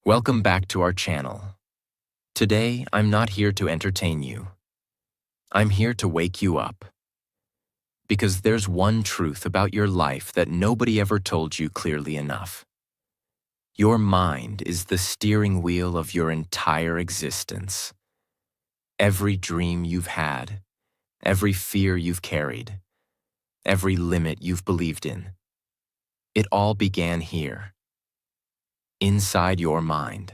Welcome back to our channel. Today, I'm not here to entertain you. I'm here to wake you up. Because there's one truth about your life that nobody ever told you clearly enough. Your mind is the steering wheel of your entire existence. Every dream you've had, every fear you've carried, every limit you've believed in, it all began here, inside your mind.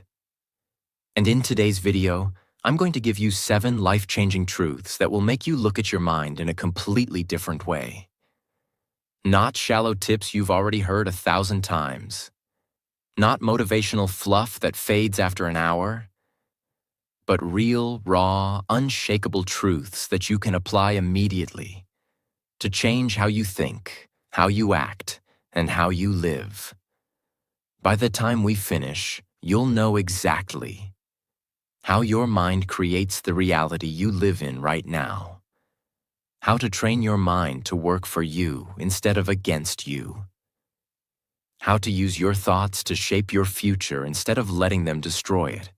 And in today's video, I'm going to give you 7 life-changing truths that will make you look at your mind in a completely different way. Not shallow tips you've already heard 1,000 times. Not motivational fluff that fades after an hour. But real, raw, unshakable truths that you can apply immediately to change how you think, how you act, and how you live. By the time we finish, you'll know exactly how your mind creates the reality you live in right now. How to train your mind to work for you instead of against you. How to use your thoughts to shape your future instead of letting them destroy it.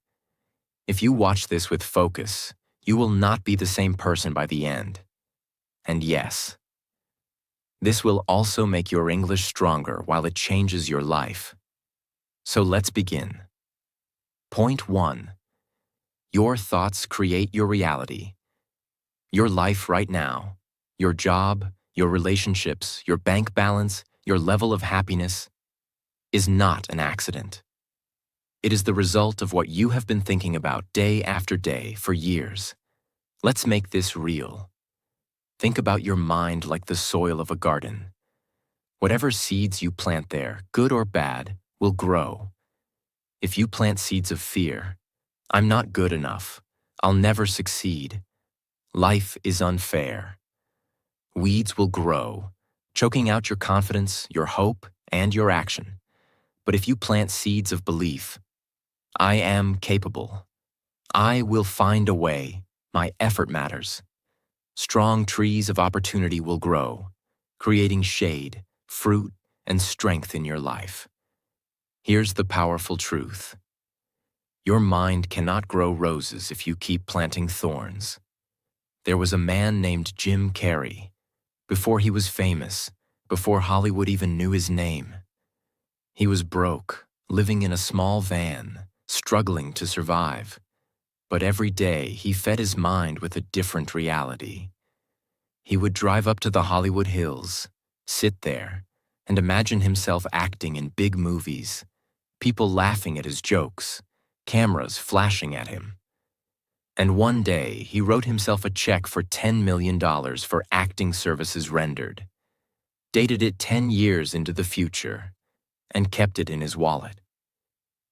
If you watch this with focus, you will not be the same person by the end. And yes, this will also make your English stronger while it changes your life. So let's begin. Point 1. Your thoughts create your reality. Your life right now, your job, your relationships, your bank balance, your level of happiness, is not an accident. It is the result of what you have been thinking about day after day for years. Let's make this real. Think about your mind like the soil of a garden. Whatever seeds you plant there, good or bad, will grow. If you plant seeds of fear, I'm not good enough, I'll never succeed, life is unfair, weeds will grow, choking out your confidence, your hope, and your action. But if you plant seeds of belief, I am capable, I will find a way, my effort matters, strong trees of opportunity will grow, creating shade, fruit, and strength in your life. Here's the powerful truth. Your mind cannot grow roses if you keep planting thorns. There was a man named Jim Carrey. Before he was famous, before Hollywood even knew his name, he was broke, living in a small van, struggling to survive. But every day he fed his mind with a different reality. He would drive up to the Hollywood Hills, sit there, and imagine himself acting in big movies, people laughing at his jokes, cameras flashing at him. And one day, he wrote himself a check for $10 million for acting services rendered, dated it 10 years into the future, and kept it in his wallet.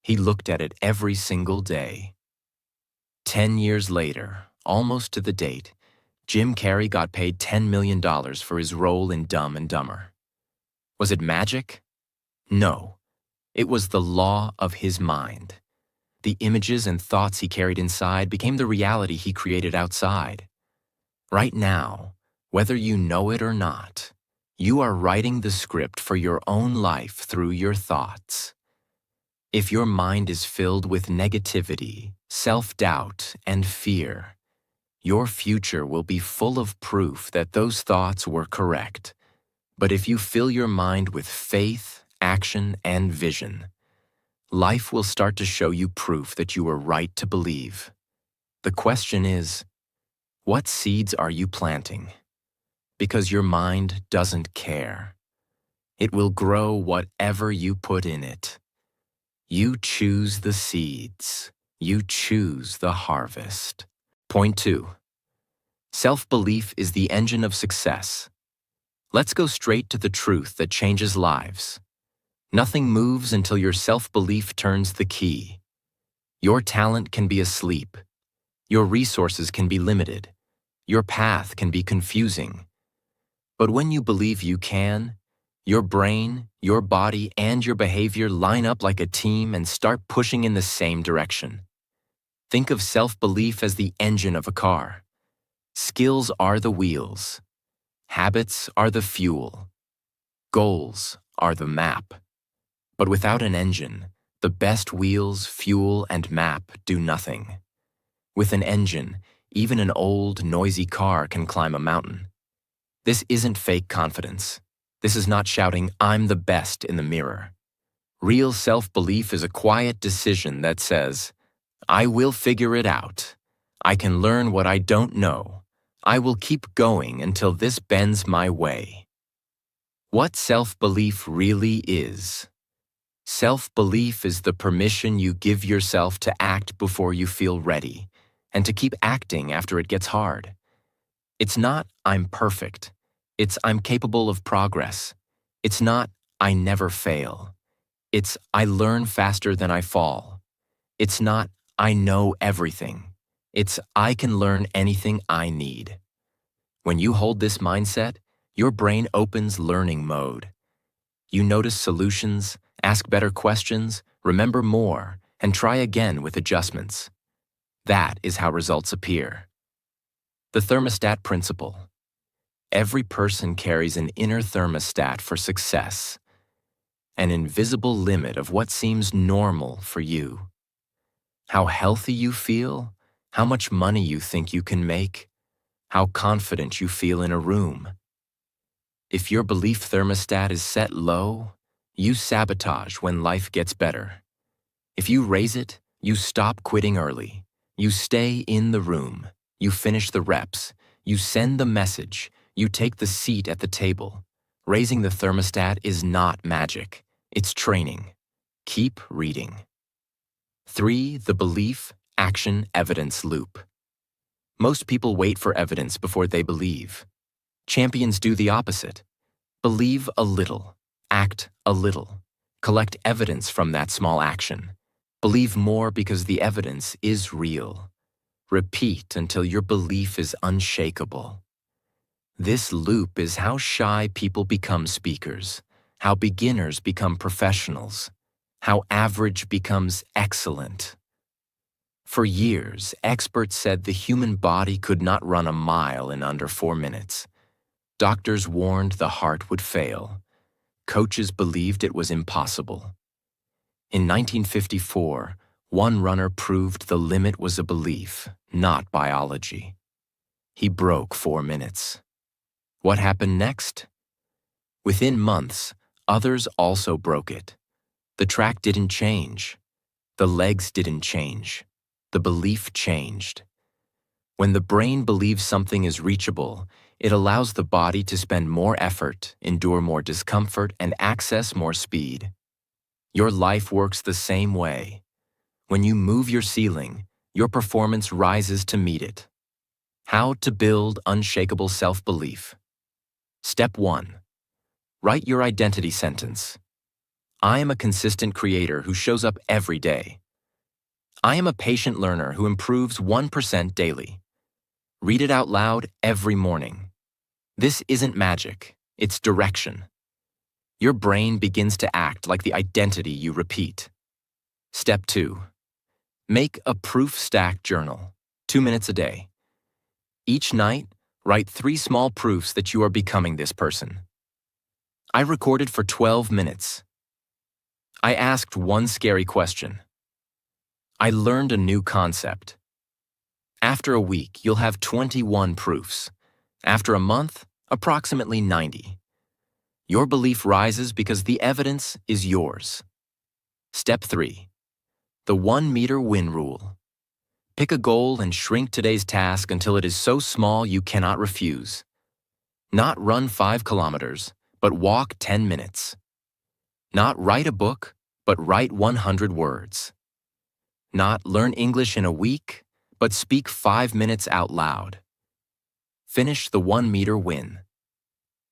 He looked at it every single day. 10 years later, almost to the date, Jim Carrey got paid $10 million for his role in Dumb and Dumber. Was it magic? No. It was the law of his mind. The images and thoughts he carried inside became the reality he created outside. Right now, whether you know it or not, you are writing the script for your own life through your thoughts. If your mind is filled with negativity, self-doubt, and fear, your future will be full of proof that those thoughts were correct. But if you fill your mind with faith, action, and vision, life will start to show you proof that you were right to believe. The question is, what seeds are you planting? Because your mind doesn't care. It will grow whatever you put in it. You choose the seeds. You choose the harvest. Point 2. Self-belief is the engine of success. Let's go straight to the truth that changes lives. Nothing moves until your self-belief turns the key. Your talent can be asleep. Your resources can be limited. Your path can be confusing. But when you believe you can, your brain, your body, and your behavior line up like a team and start pushing in the same direction. Think of self-belief as the engine of a car. Skills are the wheels. Habits are the fuel. Goals are the map. But without an engine, The best wheels, fuel, and map do nothing. With an engine, even an old, noisy car can climb a mountain. This isn't fake confidence. This is not shouting, "I'm the best" in the mirror. Real self-belief is a quiet decision that says, "I will figure it out. I can learn what I don't know. I will keep going until this bends my way." What self-belief really is. Self-belief is the permission you give yourself to act before you feel ready, and to keep acting after it gets hard. It's not, "I'm perfect." It's, "I'm capable of progress." It's not, "I never fail." It's, "I learn faster than I fall." It's not, "I know everything." It's, "I can learn anything I need." When you hold this mindset, your brain opens learning mode. You notice solutions, ask better questions, remember more, and try again with adjustments. That is how results appear. The thermostat principle. Every person carries an inner thermostat for success, an invisible limit of what seems normal for you. How healthy you feel, how much money you think you can make, how confident you feel in a room. If your belief thermostat is set low, you sabotage when life gets better. If you raise it, you stop quitting early. You stay in the room. You finish the reps. You send the message. You take the seat at the table. Raising the thermostat is not magic. It's training. Keep reading. 3. The belief, action, evidence loop. Most people wait for evidence before they believe. Champions do the opposite. Believe a little. Act a little. Collect evidence from that small action. Believe more because the evidence is real. Repeat until your belief is unshakable. This loop is how shy people become speakers, how beginners become professionals, how average becomes excellent. For years, experts said the human body could not run a mile in under 4 minutes. Doctors warned the heart would fail. Coaches believed it was impossible. In 1954, one runner proved the limit was a belief, not biology. He broke 4 minutes. What happened next? Within months, others also broke it. The track didn't change. The legs didn't change. The belief changed. When the brain believes something is reachable, it allows the body to spend more effort, endure more discomfort, and access more speed. Your life works the same way. When you move your ceiling, your performance rises to meet it. How to build unshakable self-belief. Step 1. Write your identity sentence. I am a consistent creator who shows up every day. I am a patient learner who improves 1% daily. Read it out loud every morning. This isn't magic, it's direction. Your brain begins to act like the identity you repeat. Step 2. Make a proof stack journal, 2 minutes a day. Each night, write 3 small proofs that you are becoming this person. I recorded for 12 minutes. I asked one scary question. I learned a new concept. After a week, you'll have 21 proofs. After a month, approximately 90. Your belief rises because the evidence is yours. Step 3. The 1-meter win rule. Pick a goal and shrink today's task until it is so small you cannot refuse. Not run 5 kilometers, but walk 10 minutes. Not write a book, but write 100 words. Not learn English in a week, but speak 5 minutes out loud. Finish the 1-meter win.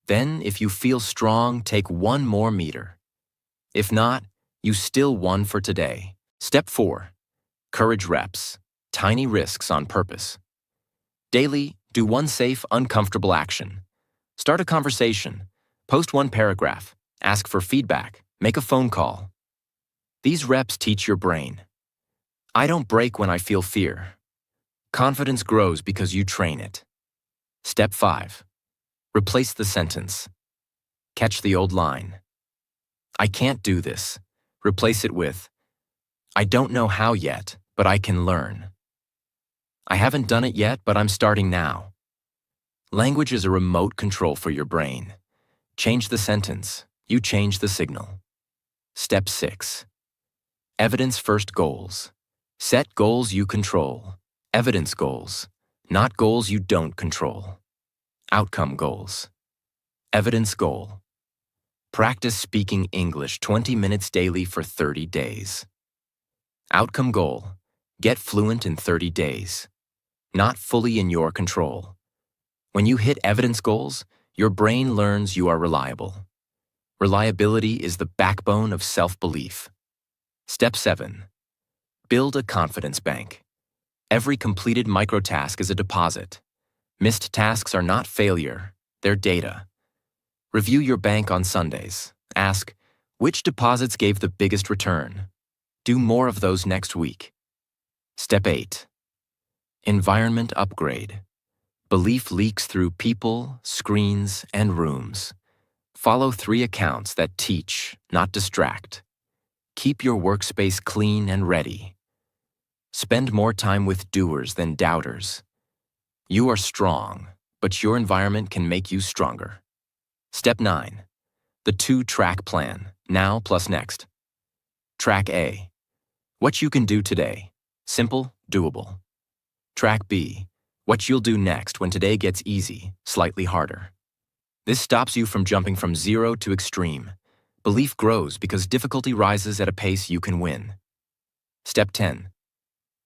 Then, if you feel strong, take 1 more meter. If not, you still won for today. Step 4. Courage reps. Tiny risks on purpose. Daily, do 1 safe, uncomfortable action. Start a conversation. Post 1 paragraph. Ask for feedback. Make a phone call. These reps teach your brain. I don't break when I feel fear. Confidence grows because you train it. Step 5. Replace the sentence. Catch the old line. I can't do this. Replace it with, I don't know how yet, but I can learn. I haven't done it yet, but I'm starting now. Language is a remote control for your brain. Change the sentence. You change the signal. Step 6. Evidence-first goals. Set goals you control. Evidence goals, not goals you don't control. Outcome goals. Evidence goal. Practice speaking English 20 minutes daily for 30 days. Outcome goal. Get fluent in 30 days. Not fully in your control. When you hit evidence goals, your brain learns you are reliable. Reliability is the backbone of self-belief. Step 7. Build a confidence bank. Every completed microtask is a deposit. Missed tasks are not failure, they're data. Review your bank on Sundays. Ask, which deposits gave the biggest return? Do more of those next week. Step 8. Environment upgrade. Belief leaks through people, screens, and rooms. Follow 3 accounts that teach, not distract. Keep your workspace clean and ready. Spend more time with doers than doubters. You are strong, but your environment can make you stronger. Step 9. The 2-track plan, now plus next. Track A. What you can do today. Simple, doable. Track B. What you'll do next when today gets easy, slightly harder. This stops you from jumping from 0 to extreme. Belief grows because difficulty rises at a pace you can win. Step 10.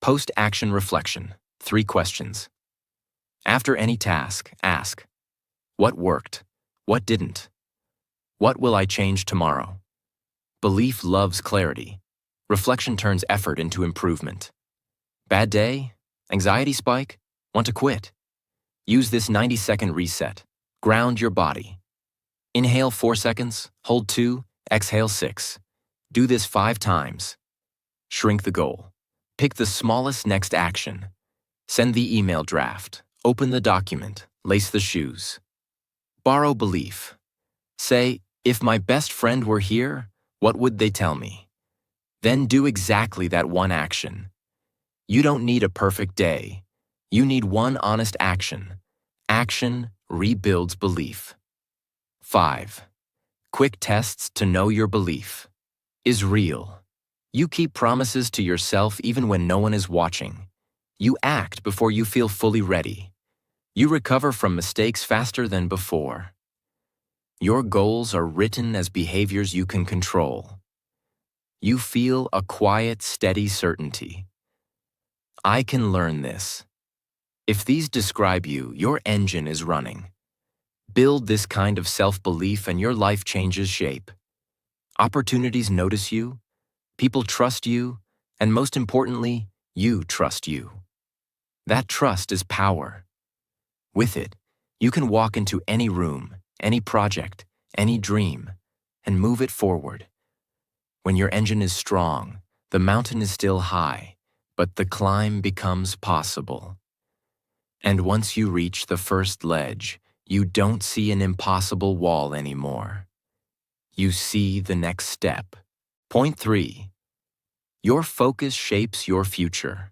Post-action reflection. 3 questions. After any task, ask, what worked? What didn't? What will I change tomorrow? Belief loves clarity. Reflection turns effort into improvement. Bad day? Anxiety spike? Want to quit? Use this 90-second reset. Ground your body. Inhale 4 seconds, hold 2, exhale 6. Do this 5 times. Shrink the goal. Pick the smallest next action. Send the email draft. Open the document. Lace the shoes. Borrow belief. Say, if my best friend were here, what would they tell me? Then do exactly that one action. You don't need a perfect day. You need one honest action. Action rebuilds belief. 5. Quick tests to know your belief. Is real. You keep promises to yourself even when no one is watching. You act before you feel fully ready. You recover from mistakes faster than before. Your goals are written as behaviors you can control. You feel a quiet, steady certainty. I can learn this. If these describe you, your engine is running. Build this kind of self-belief and your life changes shape. Opportunities notice you, people trust you, and most importantly, you trust you. That trust is power. With it, you can walk into any room, any project, any dream, and move it forward. When your engine is strong, the mountain is still high, but the climb becomes possible. And once you reach the first ledge, you don't see an impossible wall anymore. You see the next step. Point 3. Your focus shapes your future.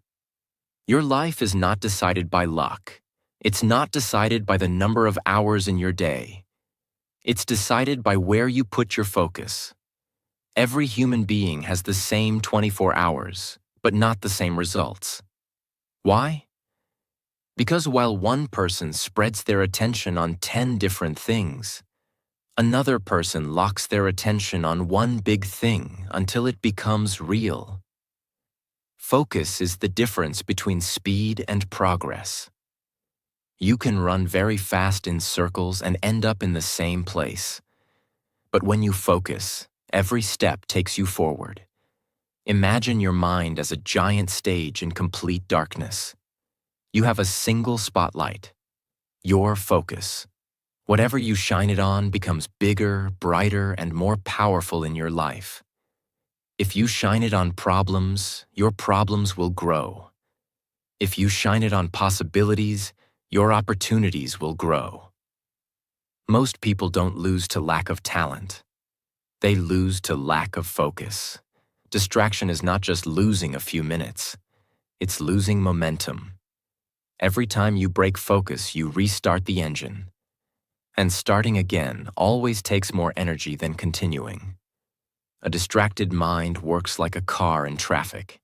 Your life is not decided by luck. It's not decided by the number of hours in your day. It's decided by where you put your focus. Every human being has the same 24 hours, but not the same results. Why? Because while one person spreads their attention on 10 different things, another person locks their attention on one big thing until it becomes real. Focus is the difference between speed and progress. You can run very fast in circles and end up in the same place. But when you focus, every step takes you forward. Imagine your mind as a giant stage in complete darkness. You have a single spotlight, your focus. Whatever you shine it on becomes bigger, brighter, and more powerful in your life. If you shine it on problems, your problems will grow. If you shine it on possibilities, your opportunities will grow. Most people don't lose to lack of talent. They lose to lack of focus. Distraction is not just losing a few minutes, it's losing momentum. Every time you break focus, you restart the engine. And starting again always takes more energy than continuing. A distracted mind works like a car in traffic.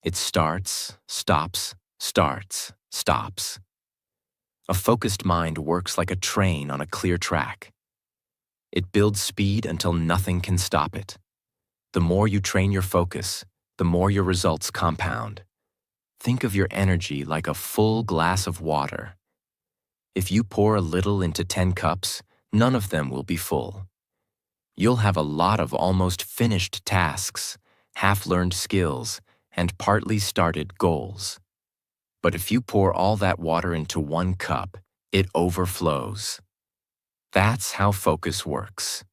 It starts, stops, starts, stops. A focused mind works like a train on a clear track. It builds speed until nothing can stop it. The more you train your focus, the more your results compound. Think of your energy like a full glass of water. If you pour a little into 10 cups, none of them will be full. You'll have a lot of almost finished tasks, half-learned skills, and partly started goals. But if you pour all that water into one cup, it overflows. That's how focus works.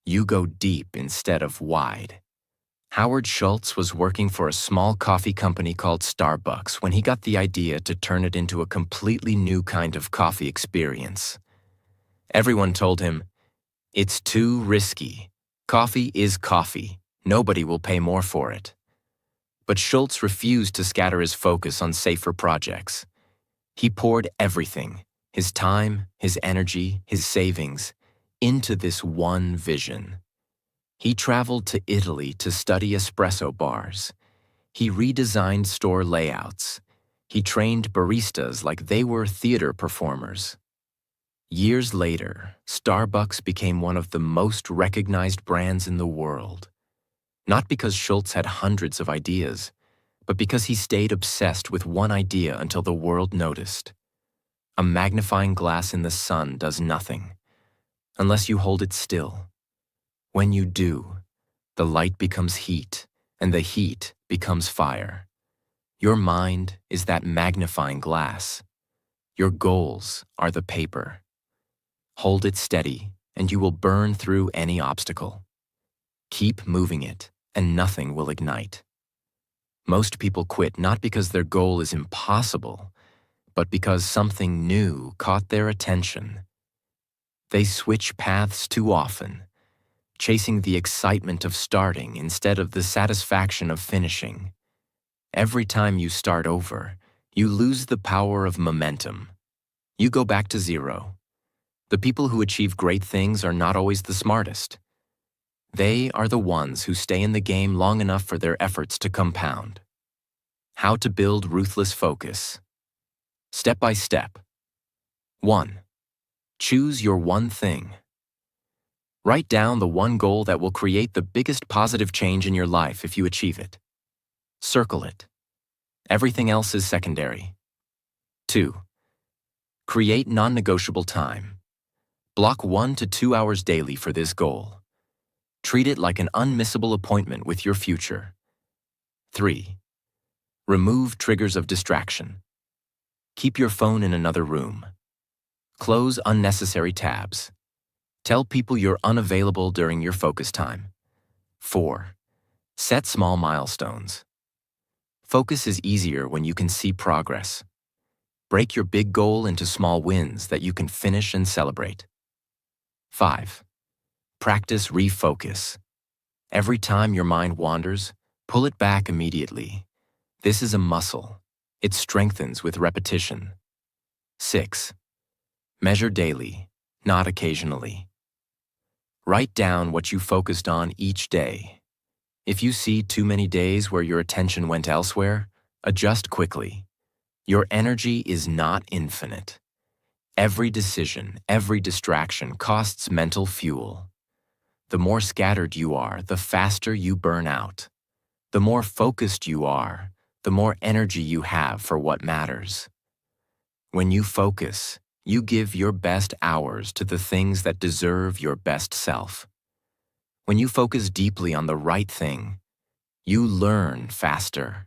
You go deep instead of wide. Howard Schultz was working for a small coffee company called Starbucks when he got the idea to turn it into a completely new kind of coffee experience. Everyone told him, "It's too risky. Coffee is coffee. Nobody will pay more for it." But Schultz refused to scatter his focus on safer projects. He poured everything, his time, his energy, his savings, into this one vision. He traveled to Italy to study espresso bars. He redesigned store layouts. He trained baristas like they were theater performers. Years later, Starbucks became one of the most recognized brands in the world. Not because Schultz had hundreds of ideas, but because he stayed obsessed with one idea until the world noticed. A magnifying glass in the sun does nothing, unless you hold it still. When you do, the light becomes heat, and the heat becomes fire. Your mind is that magnifying glass. Your goals are the paper. Hold it steady, and you will burn through any obstacle. Keep moving it, and nothing will ignite. Most people quit not because their goal is impossible, but because something new caught their attention. They switch paths too often, chasing the excitement of starting instead of the satisfaction of finishing. Every time you start over, you lose the power of momentum. You go back to zero. The people who achieve great things are not always the smartest. They are the ones who stay in the game long enough for their efforts to compound. How to build ruthless focus. Step by step. 1. Choose your one thing. Write down the one goal that will create the biggest positive change in your life if you achieve it. Circle it. Everything else is secondary. 2. Create non-negotiable time. Block 1 to 2 hours daily for this goal. Treat it like an unmissable appointment with your future. 3. Remove triggers of distraction. Keep your phone in another room. Close unnecessary tabs. Tell people you're unavailable during your focus time. 4. Set small milestones. Focus is easier when you can see progress. Break your big goal into small wins that you can finish and celebrate. 5. Practice refocus. Every time your mind wanders, pull it back immediately. This is a muscle. It strengthens with repetition. 6. Measure daily, not occasionally. Write down what you focused on each day. If you see too many days where your attention went elsewhere, adjust quickly. Your energy is not infinite. Every decision, every distraction costs mental fuel. The more scattered you are, the faster you burn out. The more focused you are, the more energy you have for what matters. When you focus, you give your best hours to the things that deserve your best self. When you focus deeply on the right thing, you learn faster.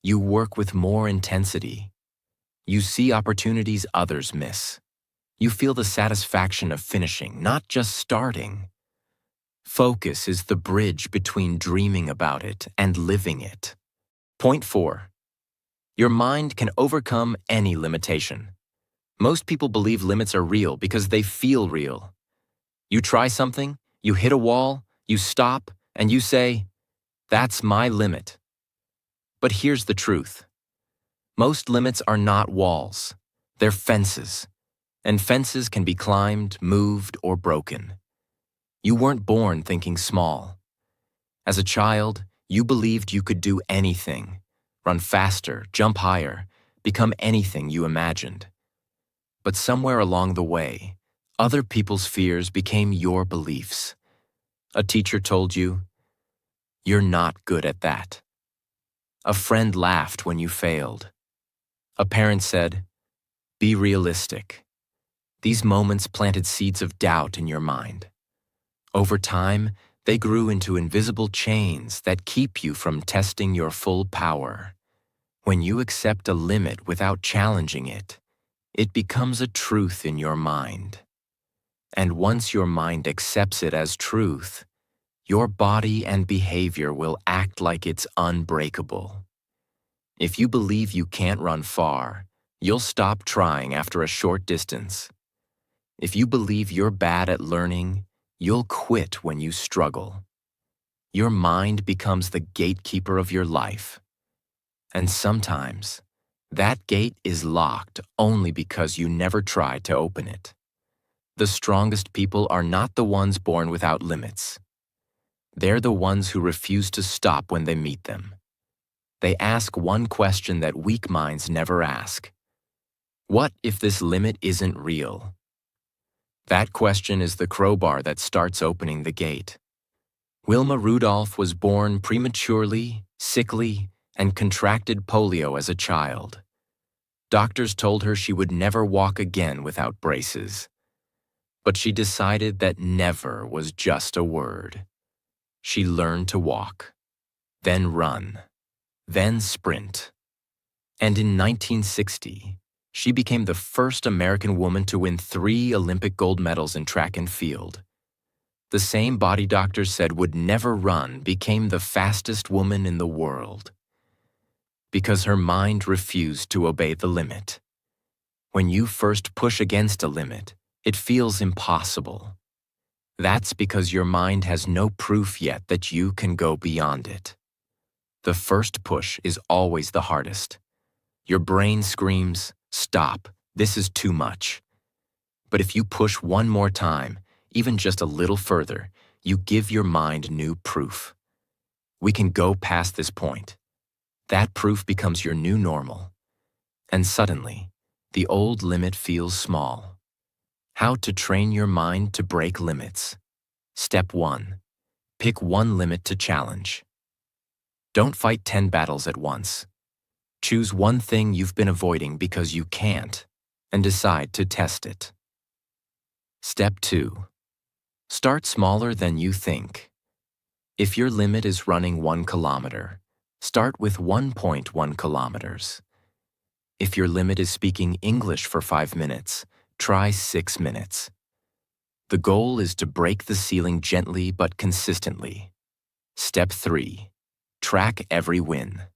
You work with more intensity. You see opportunities others miss. You feel the satisfaction of finishing, not just starting. Focus is the bridge between dreaming about it and living it. Point 4. Your mind can overcome any limitation. Most people believe limits are real because they feel real. You try something, you hit a wall, you stop, and you say, That's my limit. But here's the truth. Most limits are not walls. They're fences. And fences can be climbed, moved, or broken. You weren't born thinking small. As a child, you believed you could do anything, run faster, jump higher, become anything you imagined. But somewhere along the way, other people's fears became your beliefs. A teacher told you, "You're not good at that." A friend laughed when you failed. A parent said, "Be realistic." These moments planted seeds of doubt in your mind. Over time, they grew into invisible chains that keep you from testing your full power. When you accept a limit without challenging it, it becomes a truth in your mind. And once your mind accepts it as truth, your body and behavior will act like it's unbreakable. If you believe you can't run far, you'll stop trying after a short distance. If you believe you're bad at learning, you'll quit when you struggle. Your mind becomes the gatekeeper of your life. And sometimes, that gate is locked only because you never tried to open it. The strongest people are not the ones born without limits. They're the ones who refuse to stop when they meet them. They ask one question that weak minds never ask. What if this limit isn't real? That question is the crowbar that starts opening the gate. Wilma Rudolph was born prematurely, sickly, and contracted polio as a child. Doctors told her she would never walk again without braces. But she decided that never was just a word. She learned to walk, then run, then sprint. And in 1960, she became the first American woman to win 3 Olympic gold medals in track and field. The same body doctors said would never run became the fastest woman in the world. Because her mind refused to obey the limit. When you first push against a limit, it feels impossible. That's because your mind has no proof yet that you can go beyond it. The first push is always the hardest. Your brain screams, "Stop, this is too much." But if you push one more time, even just a little further, you give your mind new proof. We can go past this point. That proof becomes your new normal. And suddenly, the old limit feels small. How to train your mind to break limits. Step 1. Pick one limit to challenge. Don't fight 10 battles at once. Choose one thing you've been avoiding because you can't, and decide to test it. Step 2. Start smaller than you think. If your limit is running 1 kilometer, start with 1.1 kilometers. If your limit is speaking English for 5 minutes, try 6 minutes. The goal is to break the ceiling gently but consistently. Step 3. Track every win.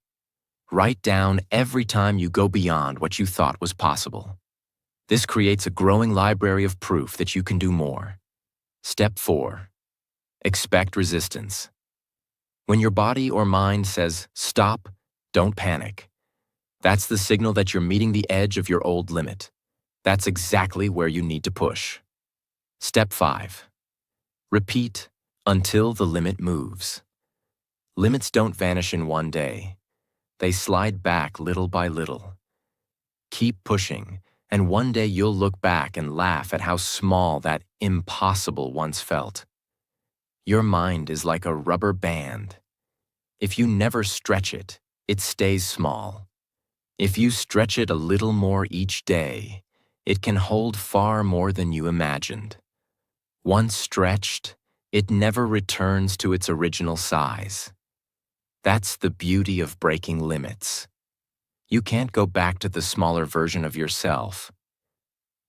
Write down every time you go beyond what you thought was possible. This creates a growing library of proof that you can do more. Step 4. Expect resistance. When your body or mind says, "Stop," don't panic. That's the signal that you're meeting the edge of your old limit. That's exactly where you need to push. Step 5. Repeat until the limit moves. Limits don't vanish in one day. They slide back little by little. Keep pushing, and one day you'll look back and laugh at how small that impossible once felt. Your mind is like a rubber band. If you never stretch it, it stays small. If you stretch it a little more each day, it can hold far more than you imagined. Once stretched, it never returns to its original size. That's the beauty of breaking limits. You can't go back to the smaller version of yourself.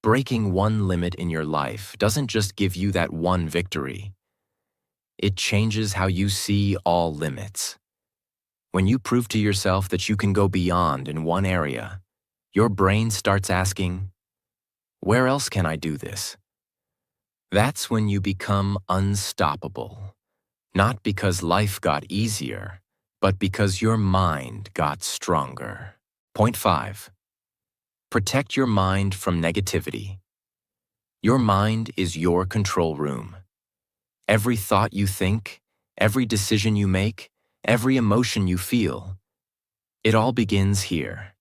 Breaking one limit in your life doesn't just give you that one victory. It changes how you see all limits. When you prove to yourself that you can go beyond in one area, your brain starts asking, "Where else can I do this?" That's when you become unstoppable. Not because life got easier, but because your mind got stronger. Point 5. Protect your mind from negativity. Your mind is your control room. Every thought you think, every decision you make, every emotion you feel, it all begins here.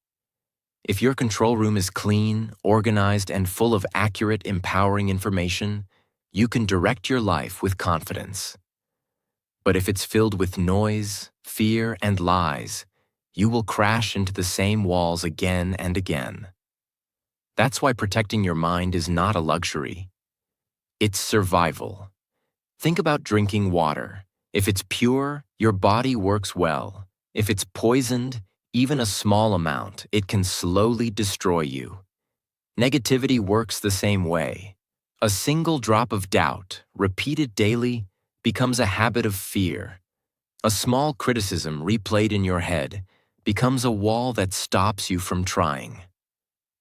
If your control room is clean, organized, and full of accurate, empowering information, you can direct your life with confidence. But if it's filled with noise, fear, and lies, you will crash into the same walls again and again. That's why protecting your mind is not a luxury. It's survival. Think about drinking water. If it's pure, your body works well. If it's poisoned, even a small amount, it can slowly destroy you. Negativity works the same way. A single drop of doubt, repeated daily, becomes a habit of fear. A small criticism replayed in your head becomes a wall that stops you from trying.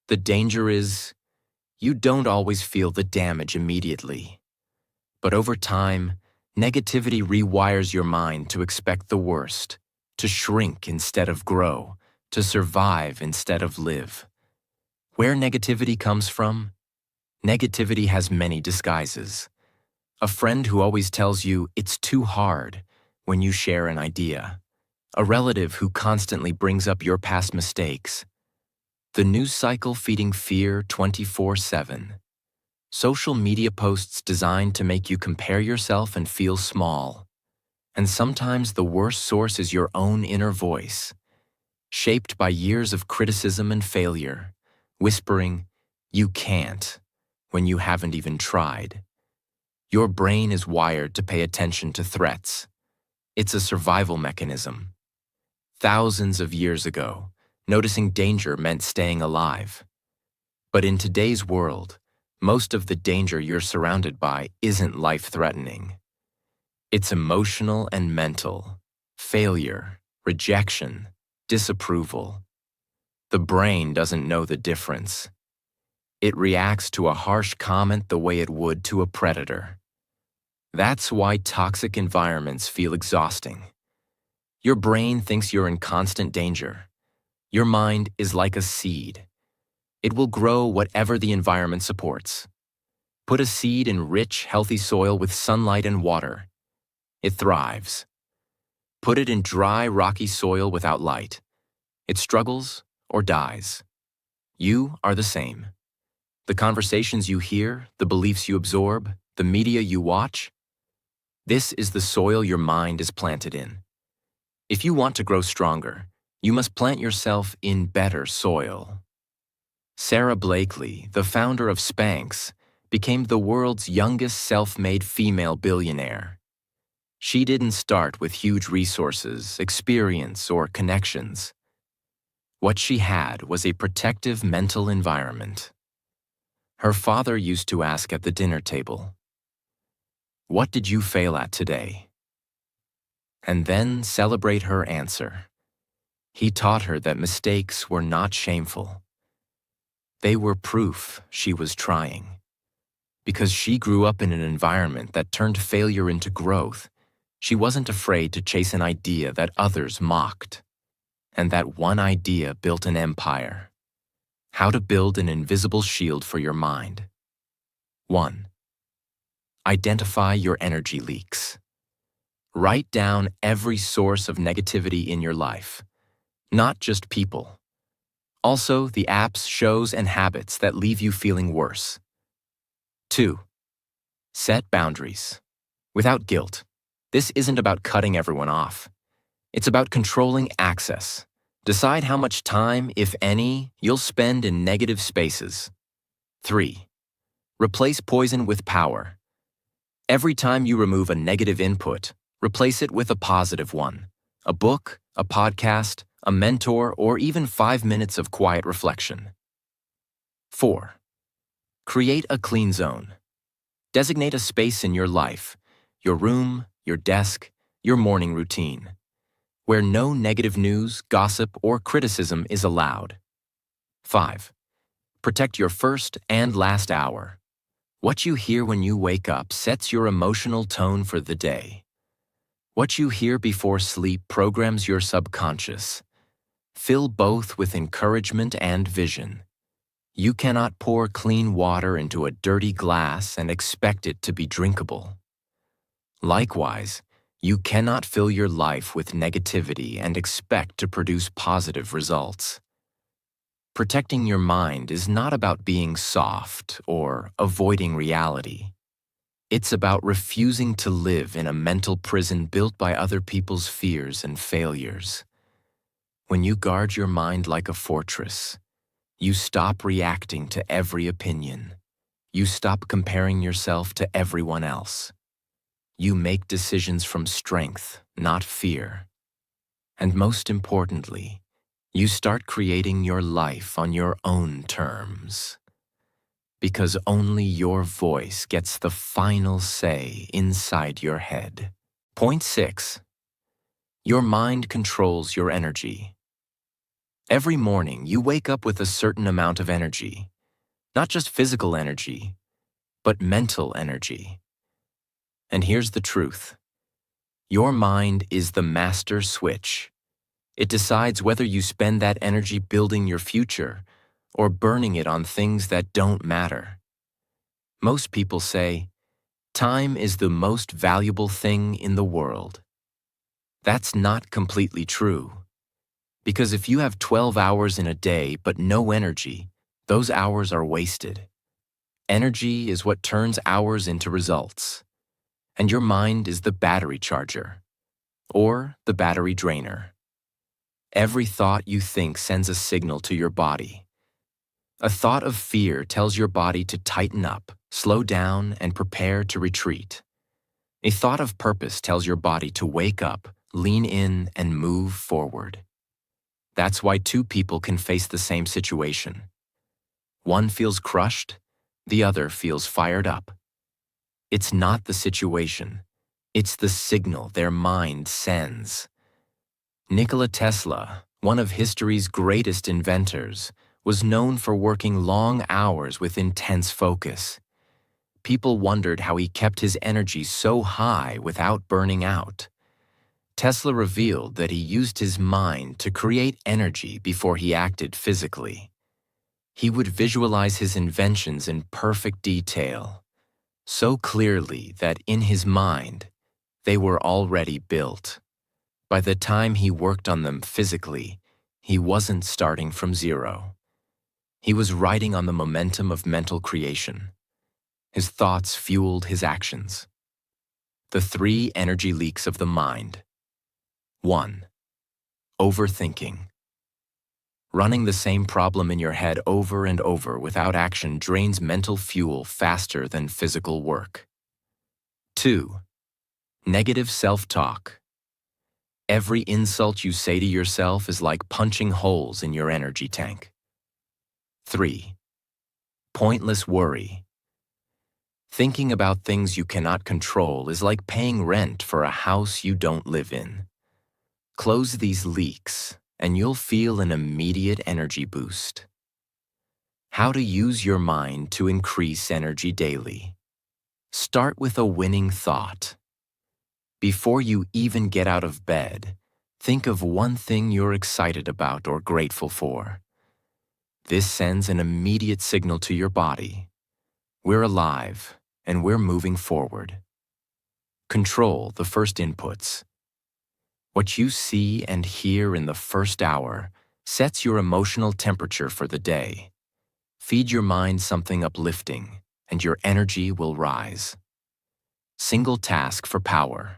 The danger is, you don't always feel the damage immediately. But over time, negativity rewires your mind to expect the worst, to shrink instead of grow, to survive instead of live. Where negativity comes from? Negativity has many disguises. A friend who always tells you it's too hard when you share an idea. A relative who constantly brings up your past mistakes. The news cycle feeding fear 24/7. Social media posts designed to make you compare yourself and feel small. And sometimes the worst source is your own inner voice, shaped by years of criticism and failure, whispering, "You can't," when you haven't even tried. Your brain is wired to pay attention to threats. It's a survival mechanism. Thousands of years ago, noticing danger meant staying alive. But in today's world, most of the danger you're surrounded by isn't life-threatening. It's emotional and mental, failure, rejection, disapproval. The brain doesn't know the difference. It reacts to a harsh comment the way it would to a predator. That's why toxic environments feel exhausting. Your brain thinks you're in constant danger. Your mind is like a seed. It will grow whatever the environment supports. Put a seed in rich, healthy soil with sunlight and water. It thrives. Put it in dry, rocky soil without light. It struggles or dies. You are the same. The conversations you hear, the beliefs you absorb, the media you watch, this is the soil your mind is planted in. If you want to grow stronger, you must plant yourself in better soil. Sarah Blakely, the founder of Spanx, became the world's youngest self-made female billionaire. She didn't start with huge resources, experience, or connections. What she had was a protective mental environment. Her father used to ask at the dinner table, "What did you fail at today?" And then celebrate her answer. He taught her that mistakes were not shameful. They were proof she was trying. Because she grew up in an environment that turned failure into growth, she wasn't afraid to chase an idea that others mocked. And that one idea built an empire. How to build an invisible shield for your mind. 1. Identify your energy leaks. Write down every source of negativity in your life, not just people. Also, the apps, shows, and habits that leave you feeling worse. 2. Set boundaries. Without guilt. This isn't about cutting everyone off. It's about controlling access. Decide how much time, if any, you'll spend in negative spaces. 3. Replace poison with power. Every time you remove a negative input, replace it with a positive one. A book, a podcast, a mentor, or even 5 minutes of quiet reflection. 4. Create a clean zone. Designate a space in your life, your room, your desk, your morning routine, where no negative news, gossip, or criticism is allowed. 5. Protect your first and last hour. What you hear when you wake up sets your emotional tone for the day. What you hear before sleep programs your subconscious. Fill both with encouragement and vision. You cannot pour clean water into a dirty glass and expect it to be drinkable. Likewise, you cannot fill your life with negativity and expect to produce positive results. Protecting your mind is not about being soft or avoiding reality. It's about refusing to live in a mental prison built by other people's fears and failures. When you guard your mind like a fortress, you stop reacting to every opinion. You stop comparing yourself to everyone else. You make decisions from strength, not fear. And most importantly, you start creating your life on your own terms. Because only your voice gets the final say inside your head. Point 6. Your mind controls your energy. Every morning, you wake up with a certain amount of energy. Not just physical energy, but mental energy. And here's the truth. Your mind is the master switch. It decides whether you spend that energy building your future or burning it on things that don't matter. Most people say, time is the most valuable thing in the world. That's not completely true. Because if you have 12 hours in a day but no energy, those hours are wasted. Energy is what turns hours into results. And your mind is the battery charger, or the battery drainer. Every thought you think sends a signal to your body. A thought of fear tells your body to tighten up, slow down, and prepare to retreat. A thought of purpose tells your body to wake up, lean in, and move forward. That's why two people can face the same situation. One feels crushed, the other feels fired up. It's not the situation, it's the signal their mind sends. Nikola Tesla, one of history's greatest inventors, was known for working long hours with intense focus. People wondered how he kept his energy so high without burning out. Tesla revealed that he used his mind to create energy before he acted physically. He would visualize his inventions in perfect detail, so clearly that in his mind, they were already built. By the time he worked on them physically, he wasn't starting from zero. He was riding on the momentum of mental creation. His thoughts fueled his actions. The 3 energy leaks of the mind. 1. Overthinking. Running the same problem in your head over and over without action drains mental fuel faster than physical work. 2. Negative self-talk. Every insult you say to yourself is like punching holes in your energy tank. 3. Pointless worry. Thinking about things you cannot control is like paying rent for a house you don't live in. Close these leaks, and you'll feel an immediate energy boost. How to use your mind to increase energy daily. Start with a winning thought. Before you even get out of bed, think of one thing you're excited about or grateful for. This sends an immediate signal to your body. We're alive, and we're moving forward. Control the first inputs. What you see and hear in the first hour sets your emotional temperature for the day. Feed your mind something uplifting, and your energy will rise. Single task for power.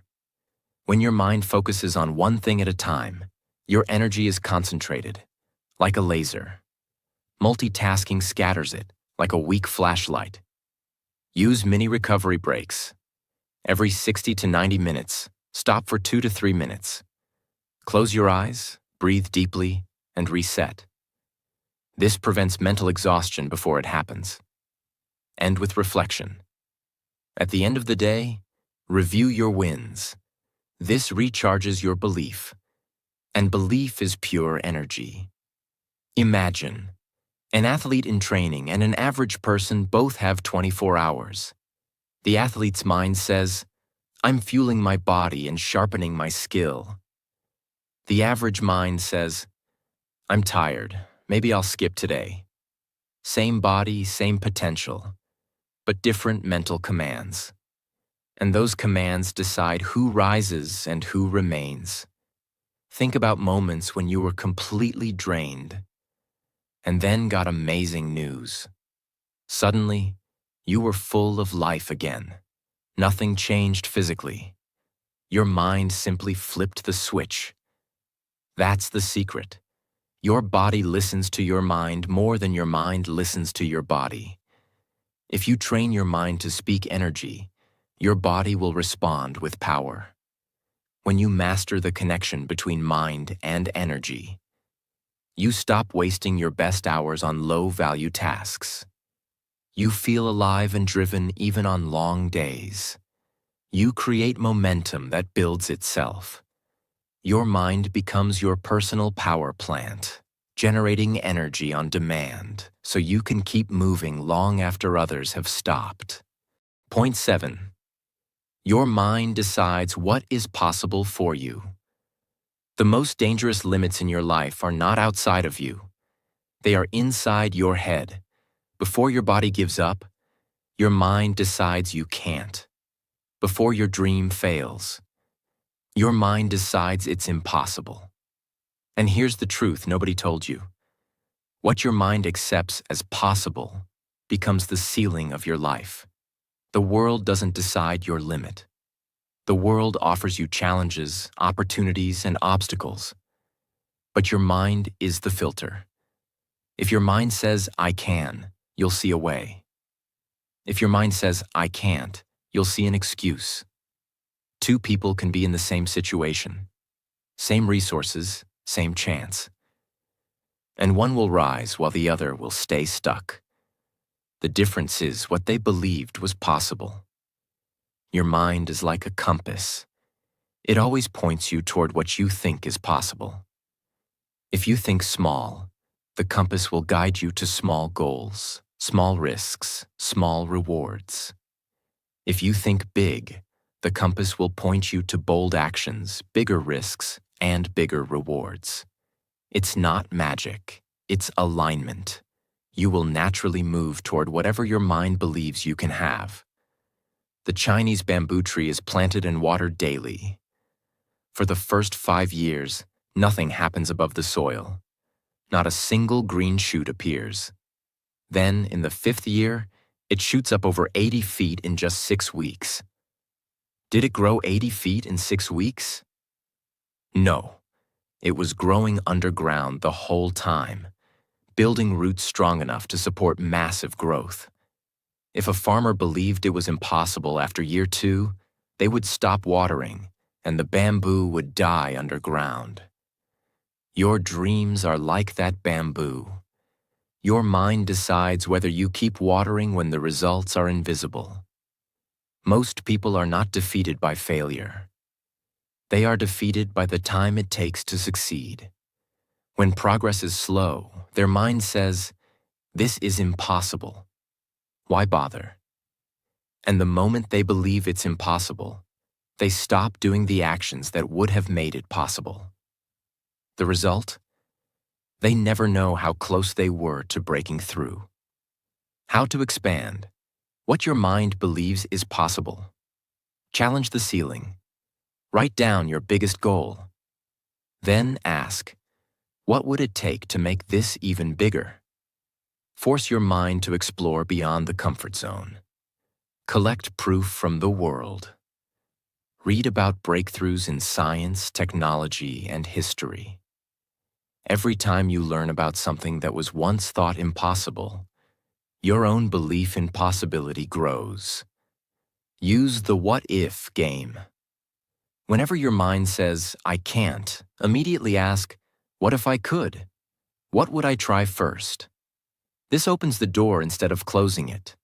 When your mind focuses on one thing at a time, your energy is concentrated, like a laser. Multitasking scatters it, like a weak flashlight. Use mini recovery breaks. Every 60 to 90 minutes, stop for 2 to 3 minutes. Close your eyes, breathe deeply, and reset. This prevents mental exhaustion before it happens. End with reflection. At the end of the day, review your wins. This recharges your belief, and belief is pure energy. Imagine, an athlete in training and an average person both have 24 hours. The athlete's mind says, I'm fueling my body and sharpening my skill. The average mind says, I'm tired, maybe I'll skip today. Same body, same potential, but different mental commands. And those commands decide who rises and who remains. Think about moments when you were completely drained and then got amazing news. Suddenly, you were full of life again. Nothing changed physically. Your mind simply flipped the switch. That's the secret. Your body listens to your mind more than your mind listens to your body. If you train your mind to speak energy, your body will respond with power. When you master the connection between mind and energy, you stop wasting your best hours on low-value tasks. You feel alive and driven even on long days. You create momentum that builds itself. Your mind becomes your personal power plant, generating energy on demand so you can keep moving long after others have stopped. Point 7. Your mind decides what is possible for you. The most dangerous limits in your life are not outside of you. They are inside your head. Before your body gives up, your mind decides you can't. Before your dream fails, your mind decides it's impossible. And here's the truth nobody told you. What your mind accepts as possible becomes the ceiling of your life. The world doesn't decide your limit. The world offers you challenges, opportunities, and obstacles. But your mind is the filter. If your mind says, I can, you'll see a way. If your mind says, I can't, you'll see an excuse. Two people can be in the same situation, same resources, same chance. And one will rise while the other will stay stuck. The difference is what they believed was possible. Your mind is like a compass. It always points you toward what you think is possible. If you think small, the compass will guide you to small goals, small risks, small rewards. If you think big, the compass will point you to bold actions, bigger risks, and bigger rewards. It's not magic, it's alignment. You will naturally move toward whatever your mind believes you can have. The Chinese bamboo tree is planted and watered daily. For the first 5 years, nothing happens above the soil. Not a single green shoot appears. Then, in the 5th year, it shoots up over 80 feet in just 6 weeks. Did it grow 80 feet in 6 weeks? No. It was growing underground the whole time, building roots strong enough to support massive growth. If a farmer believed it was impossible after year 2, they would stop watering, and the bamboo would die underground. Your dreams are like that bamboo. Your mind decides whether you keep watering when the results are invisible. Most people are not defeated by failure. They are defeated by the time it takes to succeed. When progress is slow, their mind says, "This is impossible. Why bother?" And the moment they believe it's impossible, they stop doing the actions that would have made it possible. The result? They never know how close they were to breaking through. How to expand. What your mind believes is possible. Challenge the ceiling. Write down your biggest goal. Then ask, what would it take to make this even bigger? Force your mind to explore beyond the comfort zone. Collect proof from the world. Read about breakthroughs in science, technology, and history. Every time you learn about something that was once thought impossible, your own belief in possibility grows. Use the what-if game. Whenever your mind says, I can't, immediately ask, what if I could? What would I try first? This opens the door instead of closing it.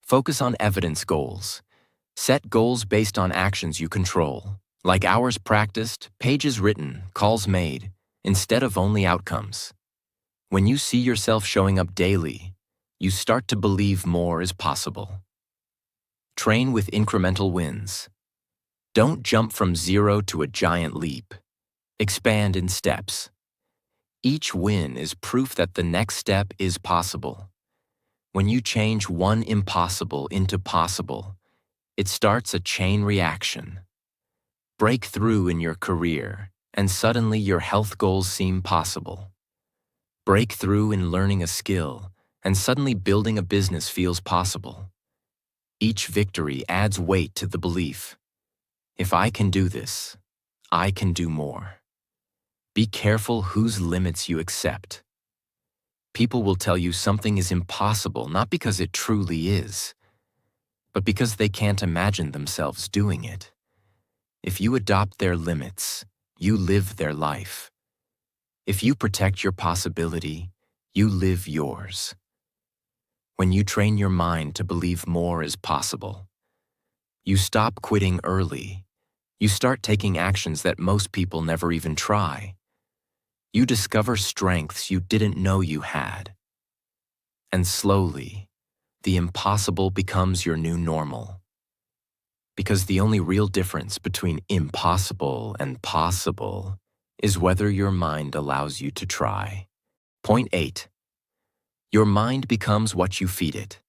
Focus on evidence goals. Set goals based on actions you control, like hours practiced, pages written, calls made, instead of only outcomes. When you see yourself showing up daily, you start to believe more is possible. Train with incremental wins. Don't jump from zero to a giant leap. Expand in steps. Each win is proof that the next step is possible. When you change one impossible into possible, it starts a chain reaction. Break through in your career, and suddenly your health goals seem possible. Break through in learning a skill, and suddenly building a business feels possible. Each victory adds weight to the belief. If I can do this, I can do more. Be careful whose limits you accept. People will tell you something is impossible not because it truly is, but because they can't imagine themselves doing it. If you adopt their limits, you live their life. If you protect your possibility, you live yours. When you train your mind to believe more is possible, you stop quitting early. You start taking actions that most people never even try. You discover strengths you didn't know you had. And slowly, the impossible becomes your new normal. Because the only real difference between impossible and possible is whether your mind allows you to try. Point 8. Your mind becomes what you feed it.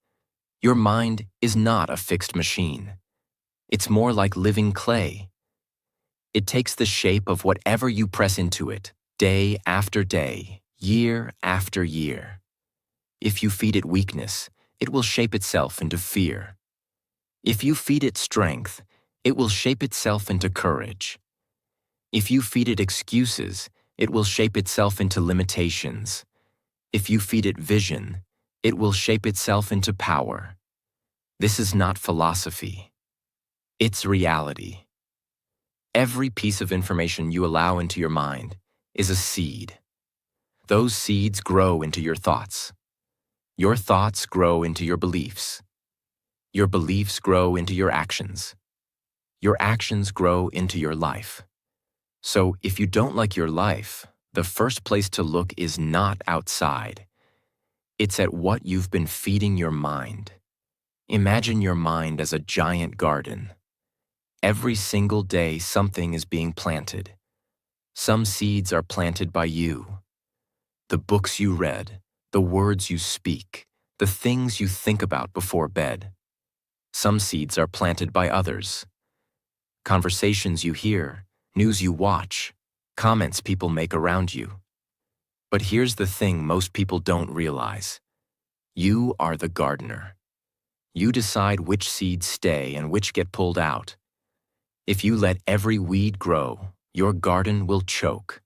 Your mind is not a fixed machine. It's more like living clay. It takes the shape of whatever you press into it, day after day, year after year. If you feed it weakness, it will shape itself into fear. If you feed it strength, it will shape itself into courage. If you feed it excuses, it will shape itself into limitations. If you feed it vision, it will shape itself into power. This is not philosophy. It's reality. Every piece of information you allow into your mind is a seed. Those seeds grow into your thoughts. Your thoughts grow into your beliefs. Your beliefs grow into your actions. Your actions grow into your life. So if you don't like your life, the first place to look is not outside. It's at what you've been feeding your mind. Imagine your mind as a giant garden. Every single day, something is being planted. Some seeds are planted by you. The books you read, the words you speak, the things you think about before bed. Some seeds are planted by others. Conversations you hear, news you watch, comments people make around you. But here's the thing most people don't realize. You are the gardener. You decide which seeds stay and which get pulled out. If you let every weed grow, your garden will choke.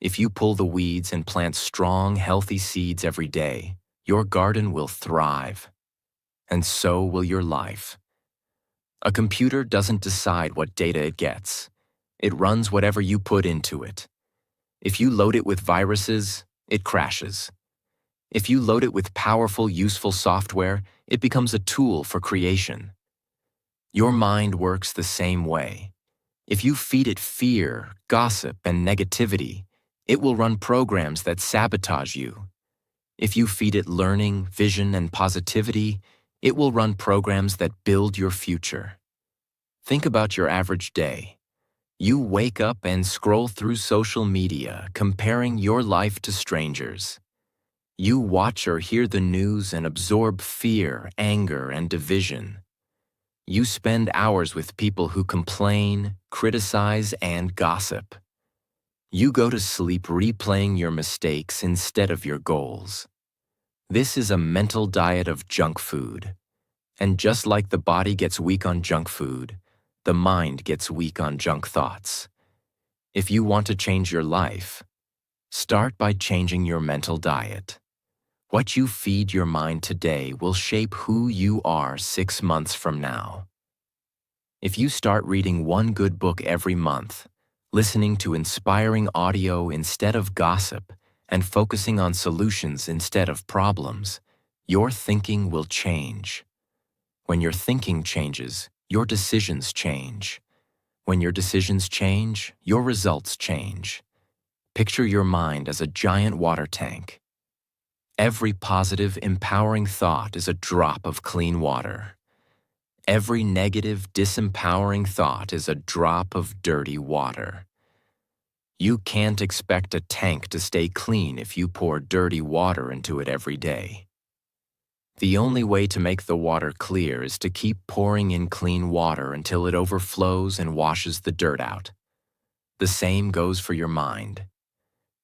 If you pull the weeds and plant strong, healthy seeds every day, your garden will thrive. And so will your life. A computer doesn't decide what data it gets. It runs whatever you put into it. If you load it with viruses, it crashes. If you load it with powerful, useful software, it becomes a tool for creation. Your mind works the same way. If you feed it fear, gossip, and negativity, it will run programs that sabotage you. If you feed it learning, vision, and positivity, it will run programs that build your future. Think about your average day. You wake up and scroll through social media, comparing your life to strangers. You watch or hear the news and absorb fear, anger, and division. You spend hours with people who complain, criticize, and gossip. You go to sleep replaying your mistakes instead of your goals. This is a mental diet of junk food. And just like the body gets weak on junk food, the mind gets weak on junk thoughts. If you want to change your life, start by changing your mental diet. What you feed your mind today will shape who you are 6 months from now. If you start reading one good book every month, listening to inspiring audio instead of gossip, and focusing on solutions instead of problems, your thinking will change. When your thinking changes, your decisions change. When your decisions change, your results change. Picture your mind as a giant water tank. Every positive, empowering thought is a drop of clean water. Every negative, disempowering thought is a drop of dirty water. You can't expect a tank to stay clean if you pour dirty water into it every day. The only way to make the water clear is to keep pouring in clean water until it overflows and washes the dirt out. The same goes for your mind.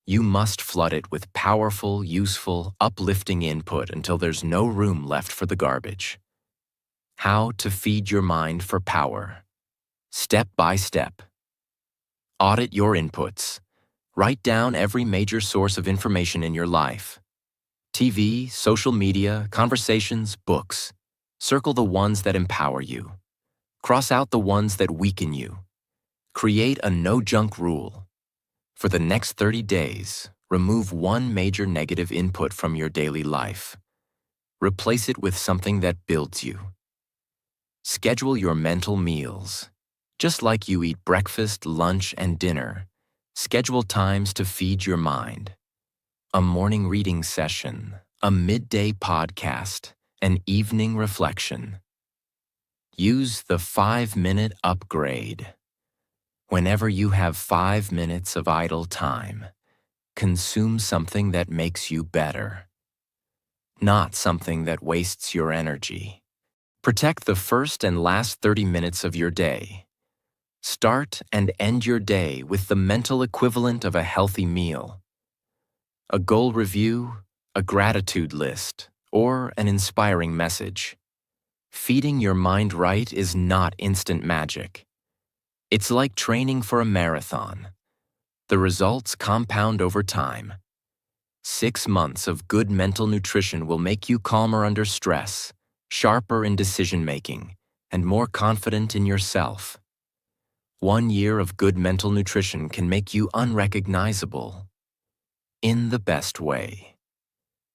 You must flood it with powerful, useful, uplifting input until there's no room left for the garbage. How to feed your mind for power. Step by step. Audit your inputs. Write down every major source of information in your life. TV, social media, conversations, books. Circle the ones that empower you. Cross out the ones that weaken you. Create a no-junk rule. For the next 30 days, remove one major negative input from your daily life. Replace it with something that builds you. Schedule your mental meals. Just like you eat breakfast, lunch, and dinner, schedule times to feed your mind. A morning reading session, a midday podcast, an evening reflection. Use the 5-minute upgrade. Whenever you have 5 minutes of idle time, consume something that makes you better, not something that wastes your energy. Protect the first and last 30 minutes of your day. Start and end your day with the mental equivalent of a healthy meal. A goal review, a gratitude list, or an inspiring message. Feeding your mind right is not instant magic. It's like training for a marathon. The results compound over time. 6 months of good mental nutrition will make you calmer under stress, sharper in decision-making, and more confident in yourself. 1 year of good mental nutrition can make you unrecognizable. In the best way.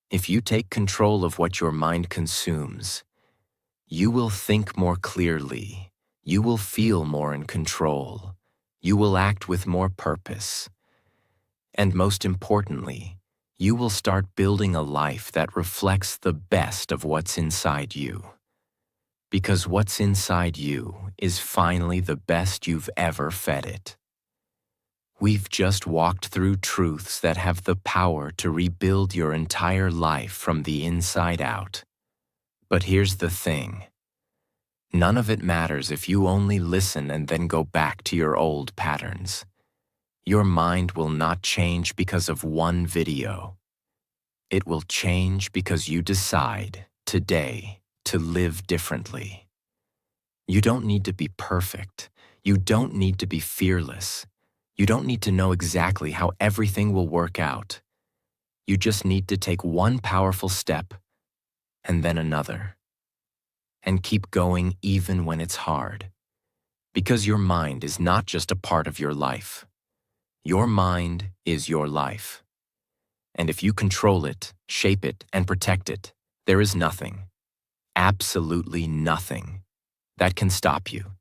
If you take control of what your mind consumes, you will think more clearly, you will feel more in control, you will act with more purpose, and most importantly, you will start building a life that reflects the best of what's inside you. Because what's inside you is finally the best you've ever fed it. We've just walked through truths that have the power to rebuild your entire life from the inside out. But here's the thing. None of it matters if you only listen and then go back to your old patterns. Your mind will not change because of one video. It will change because you decide, today, to live differently. You don't need to be perfect. You don't need to be fearless. You don't need to know exactly how everything will work out. You just need to take one powerful step, and then another. And keep going even when it's hard. Because your mind is not just a part of your life. Your mind is your life. And if you control it, shape it, and protect it, there is nothing, absolutely nothing, that can stop you.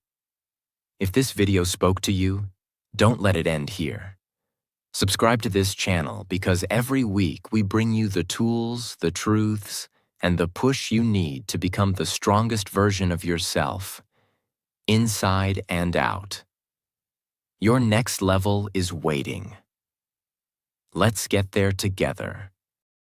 If this video spoke to you, don't let it end here. Subscribe to this channel because every week we bring you the tools, the truths, and the push you need to become the strongest version of yourself, inside and out. Your next level is waiting. Let's get there together.